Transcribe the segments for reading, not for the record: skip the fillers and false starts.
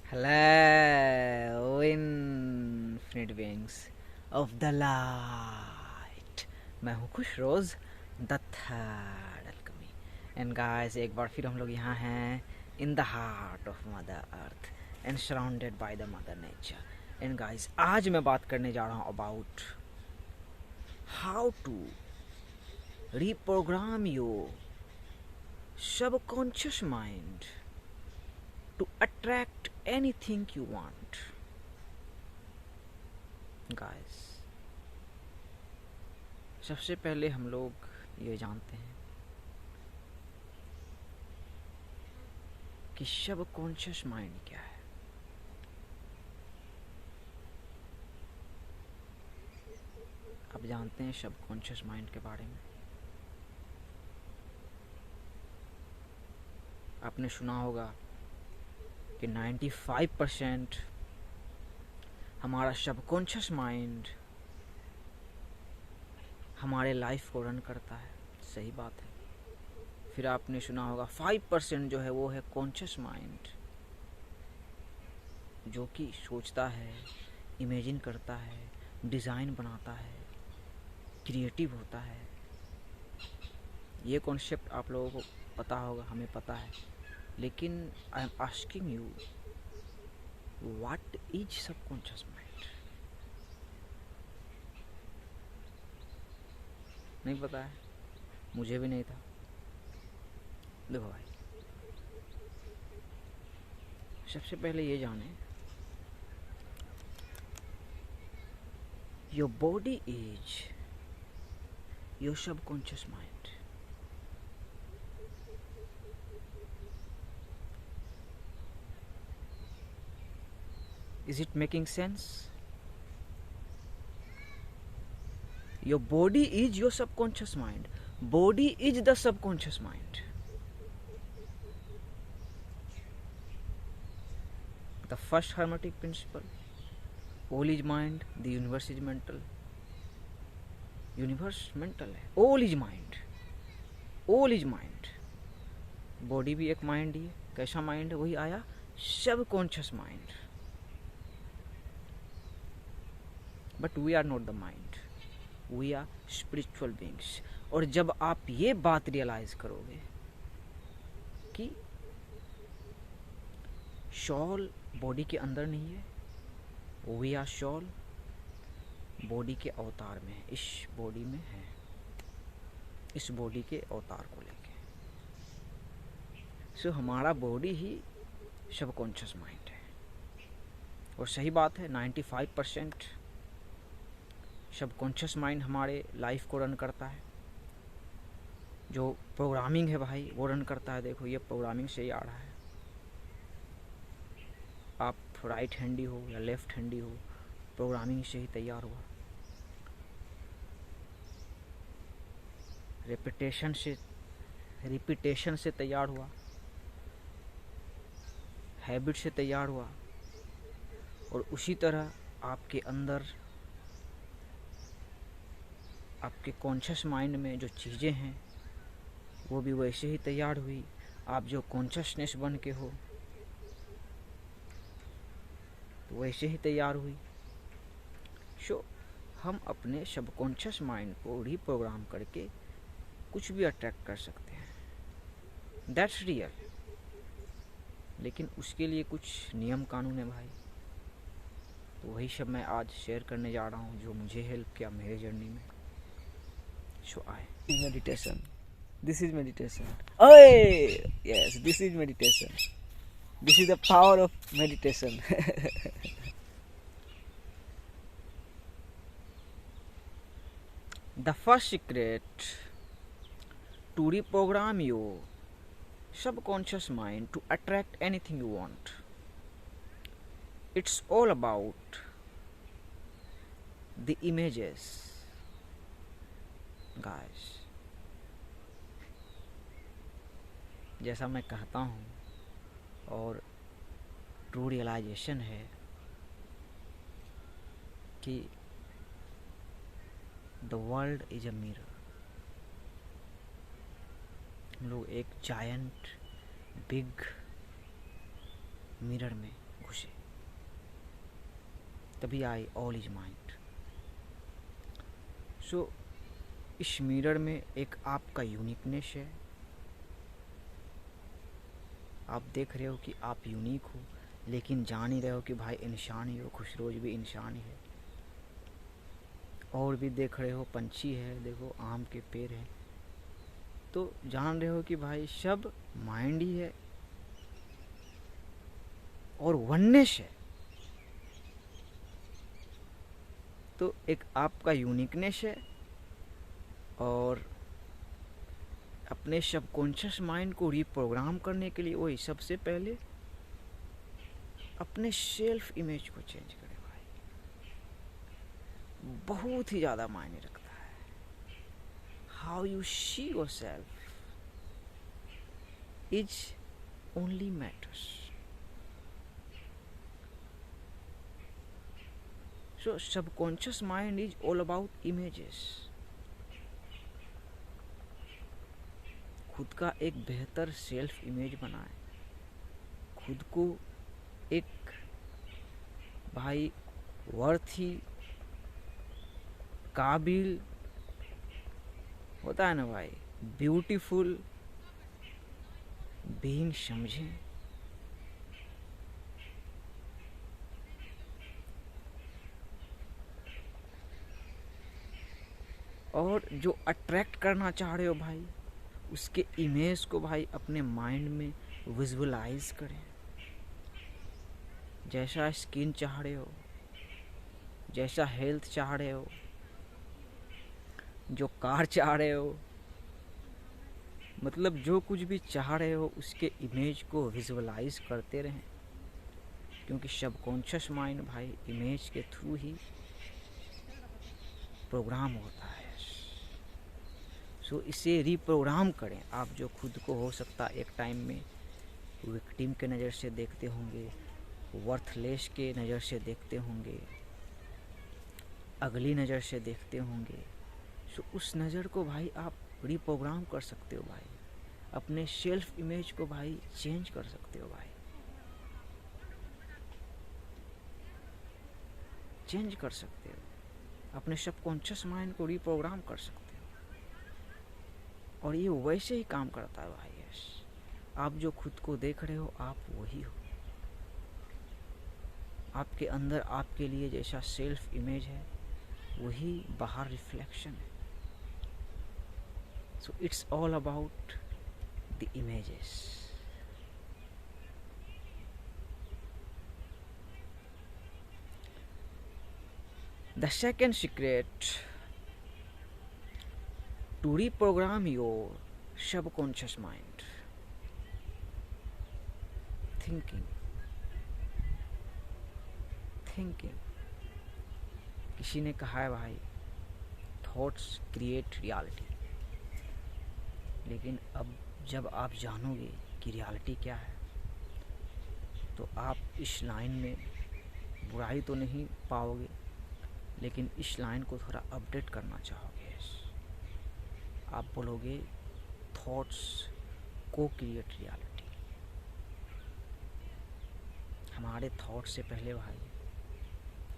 Hello, infinite beings of the light. मैं हूँ Khush Rose the third alchemy and guys एक बार फिर हम लोग यहाँ हैं in the heart of mother earth and surrounded by the mother nature. And guys आज मैं बात करने जा रहा हूँ about how to reprogram your subconscious mind to attract anything you want. Guys, सबसे पहले हम लोग ये जानते हैं कि सबकॉन्शियस माइंड क्या है। आप जानते हैं सबकॉन्शियस माइंड के बारे में? आपने सुना होगा कि 95% हमारा सबकॉन्शियस माइंड हमारे लाइफ को रन करता है। सही बात है। फिर आपने सुना होगा 5% जो है वो है कॉन्शियस माइंड, जो कि सोचता है, इमेजिन करता है, डिज़ाइन बनाता है, क्रिएटिव होता है। ये कॉन्सेप्ट आप लोगों को पता होगा, हमें पता है। लेकिन I am asking you, what is subconscious mind? नहीं पता है, मुझे भी नहीं था। देखो भाई, सबसे पहले ये जाने, your body is your subconscious mind. Is it making sense? Your body is your subconscious mind. Body is the subconscious mind. The first hermetic principle. All is mind. The universe is mental. Universe mental है. All is mind. All is mind. Body भी एक mind ही है. कैसा mind है? वही आया subconscious mind. But we are not the mind. We are spiritual beings. और जब आप ये बात रियलाइज करोगे कि शॉल बॉडी के अंदर नहीं है, we are शॉल बॉडी के अवतार में है, इस बॉडी में है, इस बॉडी के अवतार को लेके। सो हमारा बॉडी ही सबकॉन्शियस माइंड है। और सही बात है, 95% सबकॉन्शियस माइंड हमारे लाइफ को रन करता है। जो प्रोग्रामिंग है भाई, वो रन करता है। देखो, ये प्रोग्रामिंग से ही आ रहा है। आप राइट हैंडी हो या लेफ्ट हैंडी हो, प्रोग्रामिंग से ही तैयार हुआ। रिपीटेशन से तैयार हुआ, हैबिट से तैयार हुआ। और उसी तरह आपके अंदर, आपके कॉन्शियस माइंड में जो चीज़ें हैं वो भी वैसे ही तैयार हुई। आप जो कॉन्शियसनेस बन के हो तो वैसे ही तैयार हुई। सो हम अपने सबकॉन्शियस माइंड को रीप्रोग्राम करके कुछ भी अट्रैक्ट कर सकते हैं। That's real. लेकिन उसके लिए कुछ नियम कानून है भाई। तो वही सब मैं आज शेयर करने जा रहा हूँ, जो मुझे हेल्प किया मेरे जर्नी में। So meditation. This is meditation. Oh yes, this is meditation. This is the power of meditation. The first secret to reprogram your subconscious mind to attract anything you want. It's all about the images. Guys, जैसा मैं कहता हूँ और true realisation है कि the world is a mirror. हम लोग एक जायंट बिग मिरर में घुसे, तभी आए ऑल इज माइंड। सो इस मिरर में एक आपका यूनिकनेस है। आप देख रहे हो कि आप यूनिक हो, लेकिन जान ही रहे हो कि भाई इंसान ही हो, खुशरोज भी इंसान ही है। और भी देख रहे हो पंछी है, देखो आम के पेड़ है, तो जान रहे हो कि भाई सब माइंड ही है और वननेस है। तो एक आपका यूनिकनेस है, और अपने सबकॉन्शियस माइंड को रिप्रोग्राम करने के लिए वही सबसे पहले अपने सेल्फ इमेज को चेंज करें भाई, बहुत ही ज़्यादा मायने रखता है। How you see your self is only matters. So subconscious mind is all about images. खुद का एक बेहतर सेल्फ इमेज बनाए, खुद को एक भाई वर्थी, काबिल होता है ना भाई, ब्यूटीफुल बीइंग समझें। और जो अट्रैक्ट करना चाह रहे हो भाई, उसके इमेज को भाई अपने माइंड में विजुअलाइज करें। जैसा स्किन चाह रहे हो, जैसा हेल्थ चाह रहे हो, जो कार चाह रहे हो, मतलब जो कुछ भी चाह रहे हो उसके इमेज को विजुअलाइज करते रहें, क्योंकि सबकॉन्शियस माइंड भाई इमेज के थ्रू ही प्रोग्राम होता है। सो इसे रीप्रोग्राम करें। आप जो खुद को हो सकता एक टाइम में विक्टिम के नज़र से देखते होंगे, वर्थलेस के नज़र से देखते होंगे, अगली नज़र से देखते होंगे, सो उस नज़र को भाई आप रीप्रोग्राम कर सकते हो भाई, अपने सेल्फ इमेज को भाई चेंज कर सकते हो भाई, चेंज कर सकते हो, अपने सबकॉन्शियस माइंड को रीप्रोग्राम कर सकते हो। और ये वैसे ही काम करता है भाई। यस, आप जो खुद को देख रहे हो आप वही हो। आपके अंदर आपके लिए जैसा सेल्फ इमेज है वही बाहर रिफ्लेक्शन है। So it's all about the images. The second secret to reprogram your subconscious mind, thinking. किसी ने कहा है भाई, थॉट्स क्रिएट रियलिटी। लेकिन अब जब आप जानोगे कि रियलिटी क्या है, तो आप इस लाइन में बुराई तो नहीं पाओगे, लेकिन इस लाइन को थोड़ा अपडेट करना चाहोगे। आप बोलोगे थॉट्स को क्रिएट रियलिटी। हमारे थॉट से पहले भाई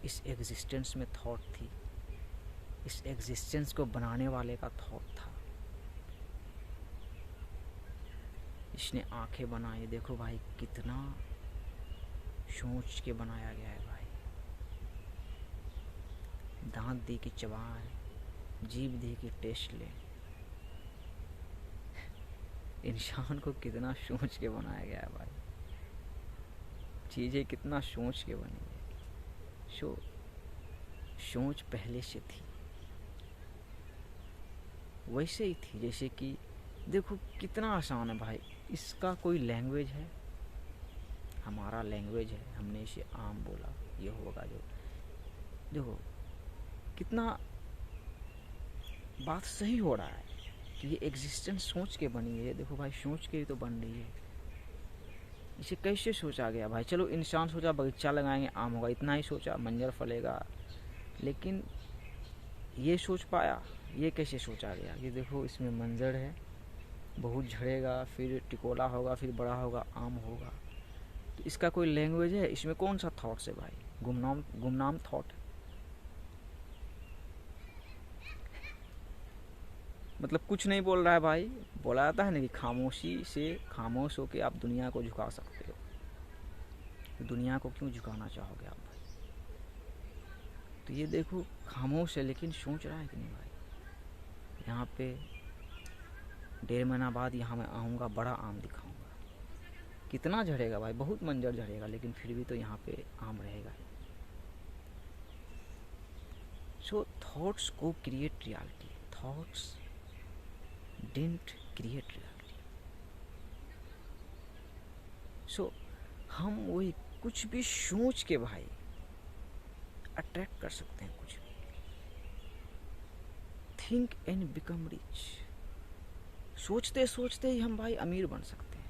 इस एग्जिस्टेंस में थॉट थी, इस एग्जिस्टेंस को बनाने वाले का थॉट था। इसने आंखें बनाई, देखो भाई कितना सोच के बनाया गया है भाई। दांत दी कि चबाएं, जीभ दी कि टेस्ट ले। इंसान को कितना सोच के बनाया गया है भाई, चीज़ें कितना सोच के बनी है। सोच पहले से थी, वैसे ही थी जैसे कि देखो कितना आसान है भाई। इसका कोई लैंग्वेज है, हमारा लैंग्वेज है, हमने इसे आम बोला, ये होगा जो। देखो कितना बात सही हो रहा है कि ये एग्जिस्टेंस सोच के बनी है। देखो भाई सोच के ही तो बन रही है। इसे कैसे सोचा गया भाई? चलो इंसान सोचा बगीचा लगाएंगे आम होगा, इतना ही सोचा, मंजर फलेगा, लेकिन ये सोच पाया? ये कैसे सोचा गया कि देखो इसमें मंजर है, बहुत झड़ेगा, फिर टिकोला होगा, फिर बड़ा होगा, आम होगा। तो इसका कोई लैंग्वेज है? इसमें कौन सा थॉट्स है भाई? गुमनाम थॉट है। मतलब कुछ नहीं बोल रहा है भाई। बोला जाता है ना कि खामोशी से, खामोश होके आप दुनिया को झुका सकते हो। तो दुनिया को क्यों झुकाना चाहोगे आप भाई? तो ये देखो, खामोश है लेकिन सोच रहा है कि नहीं भाई। यहाँ पे 1.5 महीना बाद यहाँ मैं आऊँगा, बड़ा आम दिखाऊंगा। कितना झड़ेगा भाई, बहुत मंजर झड़ेगा, लेकिन फिर भी तो यहाँ पे आम रहेगा। सो थॉट्स को create reality, thoughts didn't create reality. So हम वही कुछ भी सोच के भाई अट्रैक्ट कर सकते हैं कुछ भी। Think and become rich. सोचते सोचते ही हम भाई अमीर बन सकते हैं।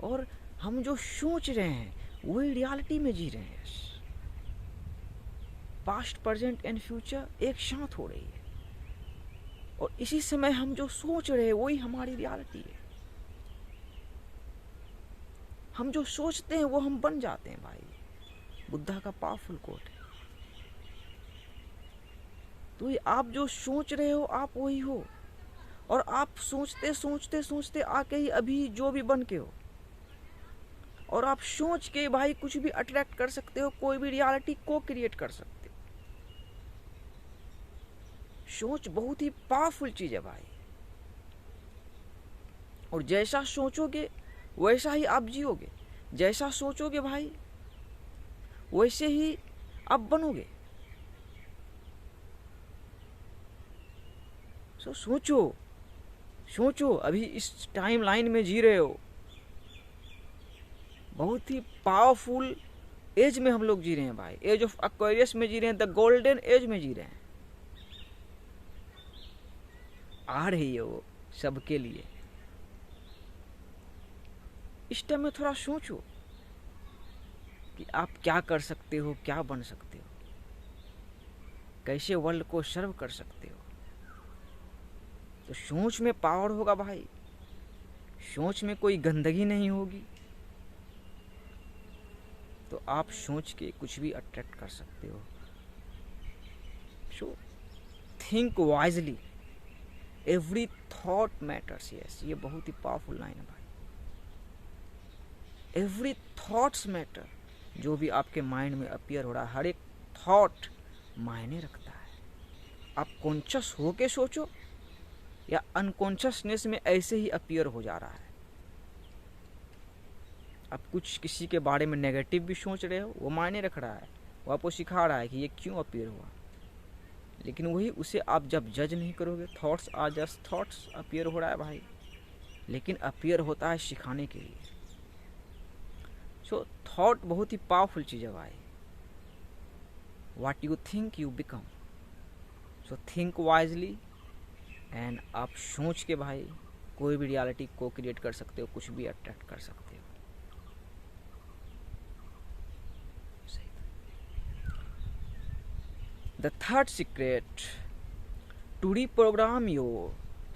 और हम जो सोच रहे हैं वही रियलिटी में जी रहे हैं। पास्ट, प्रेजेंट एंड फ्यूचर एक साथ हो रही है, और इसी समय हम जो सोच रहे हैं वही हमारी रियलिटी है। हम जो सोचते हैं वो हम बन जाते हैं भाई। बुद्धा का पावरफुल कोट है। तो ये आप जो सोच रहे हो आप वही हो, और आप सोचते सोचते सोचते आके ही अभी जो भी बन के हो। और आप सोच के भाई कुछ भी अट्रैक्ट कर सकते हो, कोई भी रियलिटी को क्रिएट कर सकते हो। सोच बहुत ही पावरफुल चीज है भाई, और जैसा सोचोगे वैसा ही आप जियोगे। जैसा सोचोगे भाई वैसे ही आप बनोगे। सो सोचो, सोचो, अभी इस टाइम लाइन में जी रहे हो। बहुत ही पावरफुल एज में हम लोग जी रहे हैं भाई। एज ऑफ एक्वेरियस में जी रहे हैं, द गोल्डन एज में जी रहे हैं। आ रही है वो सबके लिए। इस टाइम में थोड़ा सोचो कि आप क्या कर सकते हो, क्या बन सकते हो, कैसे वर्ल्ड को सर्व कर सकते हो। तो सोच में पावर होगा भाई। सोच में कोई गंदगी नहीं होगी, तो आप सोच के कुछ भी अट्रैक्ट कर सकते हो। So think wisely, every thought matters. Yes, ये बहुत ही पावरफुल लाइन है भाई। Every thoughts matter. जो भी आपके माइंड में अपीयर हो रहा है, हर एक थॉट मायने रखता है। आप कॉन्शियस होके सोचो या अनकॉन्शियसनेस में ऐसे ही अपीयर हो जा रहा है। आप कुछ किसी के बारे में नेगेटिव भी सोच रहे हो, वो मायने रख रहा है, वो आपको सिखा रहा है कि ये क्यों अपीयर हुआ। लेकिन वही उसे आप जब जज नहीं करोगे, thoughts are just thoughts, appear हो रहा है भाई, लेकिन अपीयर होता है सिखाने के लिए। सो थॉट बहुत ही पावरफुल चीज है भाई। What you think you become. So think wisely, and आप सोच के भाई कोई भी रियलिटी को क्रिएट कर सकते हो, कुछ भी अट्रैक्ट कर सकते हो। The third secret, to reprogram your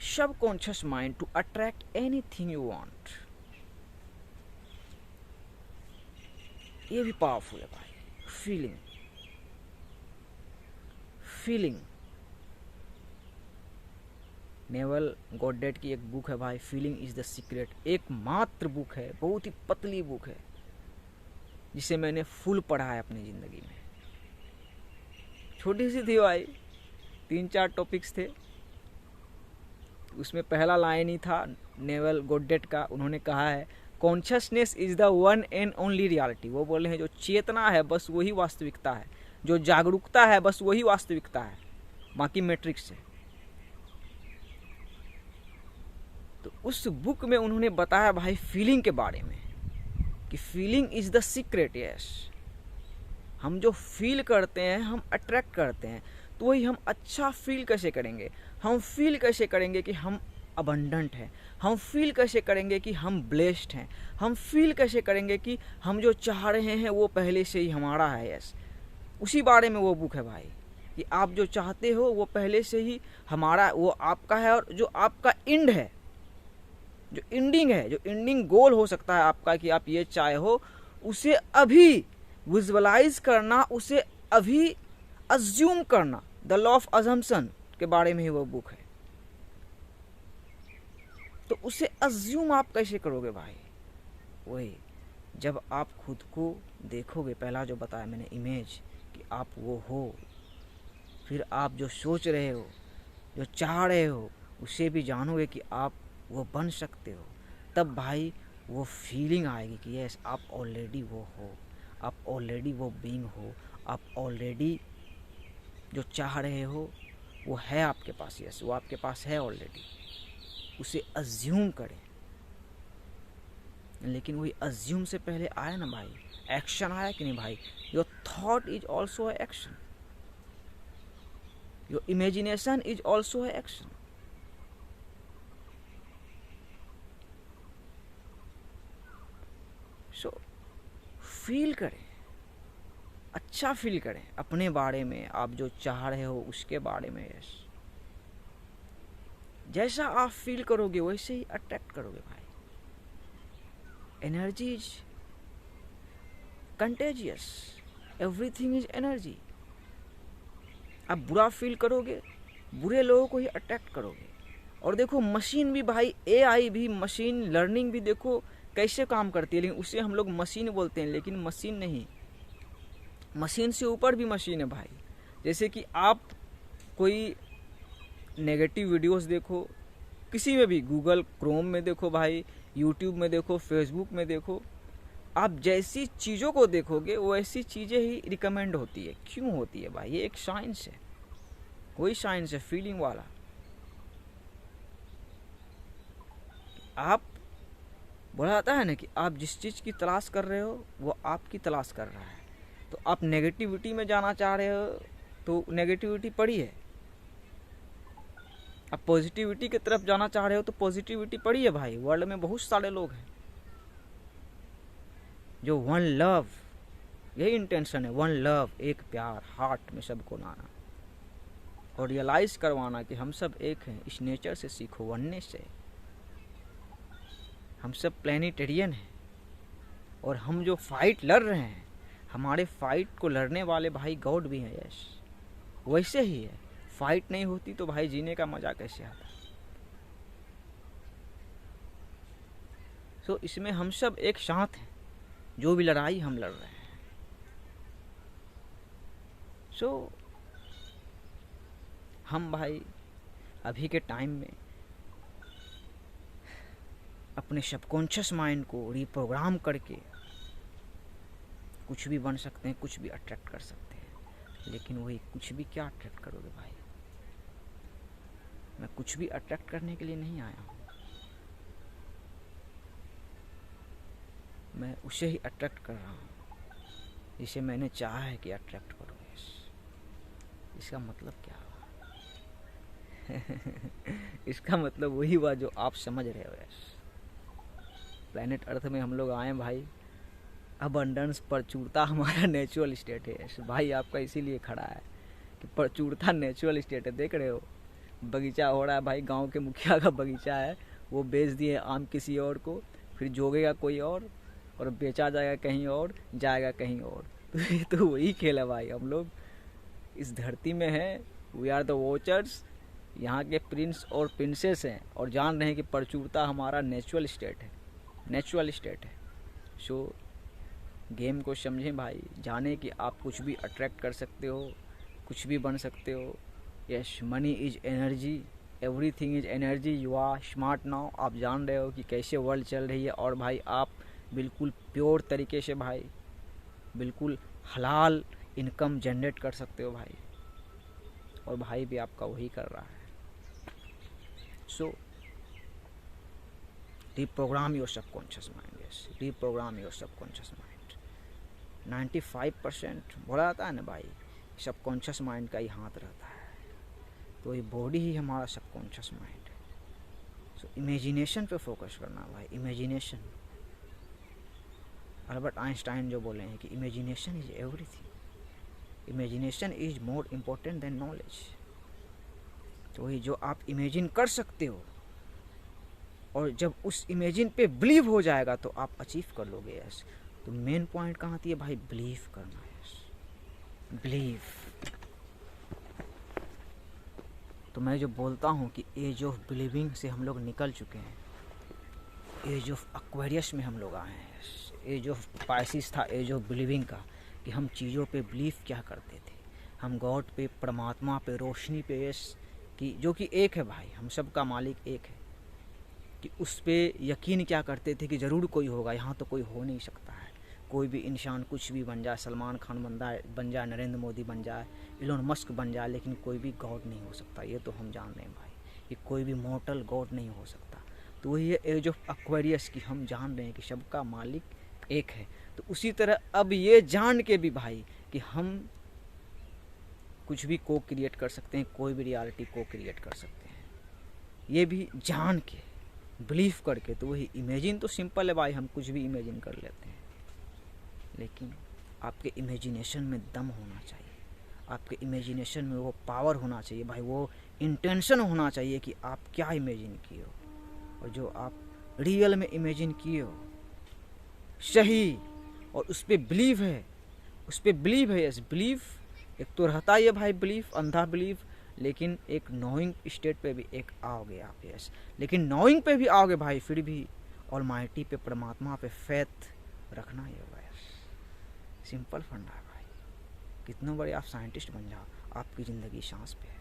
subconscious mind to attract anything you want. ये भी पावरफुल है भाई। Feeling, feeling. नेवल गॉडेट की एक बुक है भाई, फीलिंग इज द सीक्रेट। एकमात्र बुक है, बहुत ही पतली बुक है, जिसे मैंने फुल पढ़ा है अपनी जिंदगी में। छोटी सी थी भाई, 3-4 टॉपिक्स थे। उसमें पहला लाइन ही था नेवल गॉडेट का। उन्होंने कहा है, consciousness is the one and only reality. वो बोले हैं जो चेतना है बस वही वास्तविकता है, जो जागरूकता है बस वही वास्तविकता है, बाकी मैट्रिक्स है। तो उस बुक में उन्होंने बताया भाई फीलिंग के बारे में, कि feeling is the secret. Yes, हम जो फील करते हैं हम अट्रैक्ट करते हैं। तो वही हम अच्छा फील कैसे करेंगे, हम फील कैसे करेंगे कि हम अबंडेंट हैं, हम फील कैसे करेंगे कि हम ब्लेस्ड हैं, हम फील कैसे करेंगे कि हम जो चाह रहे हैं वो पहले से ही हमारा है। यस, उसी बारे में वो बुक है भाई, कि आप जो चाहते हो वो पहले से ही हमारा, वो आपका है, और जो आपका एंड है जो एंडिंग है, जो एंडिंग गोल हो सकता है आपका कि आप ये चाहे हो, उसे अभी विजुअलाइज करना, उसे अभी अज्यूम करना। द लॉ ऑफ अजम्पशन के बारे में ही वो बुक है। तो उसे अज्यूम आप कैसे करोगे भाई? वही जब आप खुद को देखोगे, पहला जो बताया मैंने इमेज, कि आप वो हो, फिर आप जो सोच रहे हो, जो चाह रहे हो, उसे भी जानोगे कि आप वो बन सकते हो, तब भाई वो फीलिंग आएगी कि यस आप ऑलरेडी वो हो, आप ऑलरेडी वो बीइंग हो, आप ऑलरेडी जो चाह रहे हो वो है आपके पास। यस वो आपके पास है ऑलरेडी, उसे अज्यूम करें। लेकिन वही अज्यूम से पहले आया ना भाई, एक्शन आया कि नहीं भाई? Your thought is also action, your imagination is also action. So feel करें, अच्छा फील करें अपने बारे में, आप जो चाह रहे हो उसके बारे में। यस जैसा आप फील करोगे वैसे ही अट्रैक्ट करोगे भाई। Energy is contagious, everything is energy. आप बुरा फील करोगे, बुरे लोगों को ही अट्रैक्ट करोगे। और देखो मशीन भी भाई, एआई भी, मशीन लर्निंग भी देखो कैसे काम करती है, लेकिन उसे हम लोग मशीन बोलते हैं, लेकिन मशीन नहीं, मशीन से ऊपर भी मशीन है भाई। जैसे कि आप कोई नेगेटिव वीडियोस देखो, किसी में भी, गूगल क्रोम में देखो भाई, यूट्यूब में देखो, फेसबुक में देखो, आप जैसी चीज़ों को देखोगे वैसी चीज़ें ही रिकमेंड होती है। क्यों होती है भाई? ये एक साइंस है, वही साइंस है फीलिंग वाला। आप बोला जाता है ना कि आप जिस चीज़ की तलाश कर रहे हो वो आपकी तलाश कर रहा है। तो आप नेगेटिविटी में जाना चाह रहे हो तो नेगेटिविटी पड़ी है, आप पॉजिटिविटी की तरफ जाना चाह रहे हो तो पॉजिटिविटी पड़ी है भाई। वर्ल्ड में बहुत सारे लोग हैं जो वन लव, यही इंटेंशन है, वन लव, एक प्यार, हार्ट में सबको लाना और रियलाइज करवाना कि हम सब एक हैं। इस नेचर से सीखो, वननेस से। हम सब प्लैनेटेरियन हैं और हम जो फाइट लड़ रहे हैं, हमारे फाइट को लड़ने वाले भाई गॉड भी हैं। यस वैसे ही है, फाइट नहीं होती तो भाई जीने का मजा कैसे आता? सो इसमें हम सब एक साथ हैं, जो भी लड़ाई हम लड़ रहे हैं। सो हम भाई अभी के टाइम में अपने सबकॉन्शियस माइंड को रिप्रोग्राम करके कुछ भी बन सकते हैं, कुछ भी अट्रैक्ट कर सकते हैं। लेकिन वही कुछ भी क्या अट्रैक्ट करोगे भाई? मैं कुछ भी अट्रैक्ट करने के लिए नहीं आया हूँ, मैं उसे ही अट्रैक्ट कर रहा हूँ जिसे मैंने चाहा है कि अट्रैक्ट करो। इसका मतलब क्या हुआ? इसका मतलब वही हुआ जो आप समझ रहे हो। प्लैनेट अर्थ में हम लोग आए भाई, अबंडेंस, प्रचुरता हमारा नेचुरल स्टेट है भाई। आपका इसीलिए खड़ा है कि प्रचुरता नेचुरल स्टेट है। देख रहे हो बगीचा हो रहा है भाई, गांव के मुखिया का बगीचा है, वो बेच दिए आम किसी और को, फिर जोगेगा कोई और बेचा जाएगा कहीं और, जाएगा कहीं और। तो वही खेल है भाई। हम लोग इस धरती में हैं, वी आर द वॉचर्स, यहाँ के प्रिंस और प्रिंसेस हैं और जान रहे हैं कि प्रचुरता हमारा नेचुरल स्टेट है, नेचुरल स्टेट है। सो गेम को समझें भाई, जाने कि आप कुछ भी अट्रैक्ट कर सकते हो, कुछ भी बन सकते हो। Yes money is energy, everything is energy. You are smart now. आप जान रहे हो कि कैसे वर्ल्ड चल रही है और भाई आप बिल्कुल प्योर तरीके से भाई, बिल्कुल हलाल इनकम जनरेट कर सकते हो भाई, और भाई भी आपका वही कर रहा है। सो reprogram your subconscious mind. Yes, reprogram your subconscious mind. 95% बोला जाता है ना भाई, सबकॉन्शियस माइंड का ही हाथ रहता है, तो ये बॉडी ही हमारा सबकॉन्शियस माइंड है। सो इमेजिनेशन पे फोकस करना भाई, इमेजिनेशन। अल्बर्ट आइंस्टाइन जो बोले हैं कि imagination is everything, imagination is more important then knowledge. तो वही जो आप इमेजिन कर सकते हो और जब उस इमेजिन पे बिलीव हो जाएगा तो आप अचीव कर लोगे यस। तो मेन पॉइंट कहाँ आती है भाई, बिलीव करना यस, बिलीव। तो मैं जो बोलता हूँ कि एज ऑफ बिलीविंग से हम लोग निकल चुके हैं, एज ऑफ एक्वेरियस में हम लोग आए हैं यस। एज ऑफ पाइसिस था एज ऑफ बिलीविंग का, कि हम चीज़ों पे बिलीव क्या करते थे, हम गॉड पे, परमात्मा पे, रोशनी पे यस, कि जो कि एक है भाई, हम सब का मालिक एक है, कि उस पे यकीन क्या करते थे कि ज़रूर कोई होगा, यहाँ तो कोई हो नहीं सकता है। कोई भी इंसान कुछ भी बन जाए, सलमान खान बन जाए, नरेंद्र मोदी बन जाए, इलोन मस्क बन जाए, लेकिन कोई भी गॉड नहीं हो सकता। ये तो हम जान रहे हैं भाई, कि कोई भी मॉर्टल गॉड नहीं हो सकता। तो वही है एज ऑफ एक्वेरियस की, हम जान रहे हैं कि सबका मालिक एक है। तो उसी तरह अब ये जान के भी भाई कि हम कुछ भी को क्रिएट कर सकते हैं, कोई भी रियलिटी को क्रिएट कर सकते हैं, ये भी जान के, बिलीव करके। तो वही इमेजिन तो सिंपल है भाई, हम कुछ भी इमेजिन कर लेते हैं, लेकिन आपके इमेजिनेशन में दम होना चाहिए, आपके इमेजिनेशन में वो पावर होना चाहिए भाई, वो इंटेंशन होना चाहिए कि आप क्या इमेजिन किए हो, और जो आप रियल में इमेजिन किए हो सही, और उस पर बिलीव है, उस पर बिलीव है यस। बिलीव एक तो रहता ही है भाई, बिलीव, अंधा बिलीव, लेकिन एक नोइंग स्टेट पे भी एक आओगे आप यस। लेकिन नोइंग पे भी आओगे भाई, फिर भी ऑलमाइटी पे, परमात्मा पे फेथ रखना ही होगा यस। सिंपल फंडा है भाई, कितने बड़े आप साइंटिस्ट बन जाओ, आपकी ज़िंदगी सांस पे है,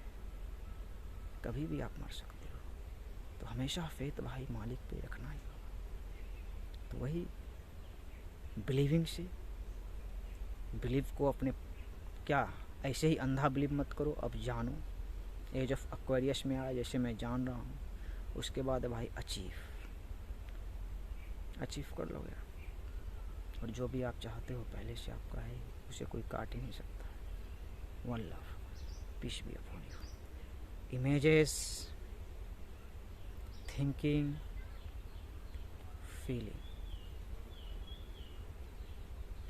कभी भी आप मर सकते हो। तो हमेशा फेथ भाई मालिक पे रखना ही होगा। तो वही बिलीविंग से, बिलीव को अपने क्या ऐसे ही अंधा बिलीव मत करो, अब जानो, एज ऑफ एक्वेरियस में आया जैसे मैं जान रहा हूँ, उसके बाद भाई अचीव कर लोगे, और जो भी आप चाहते हो पहले से आपका है, उसे कोई काट ही नहीं सकता। One love, peace be upon you. Images, thinking, feeling,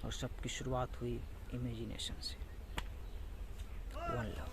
और सबकी शुरुआत हुई इमेजिनेशन से। One love.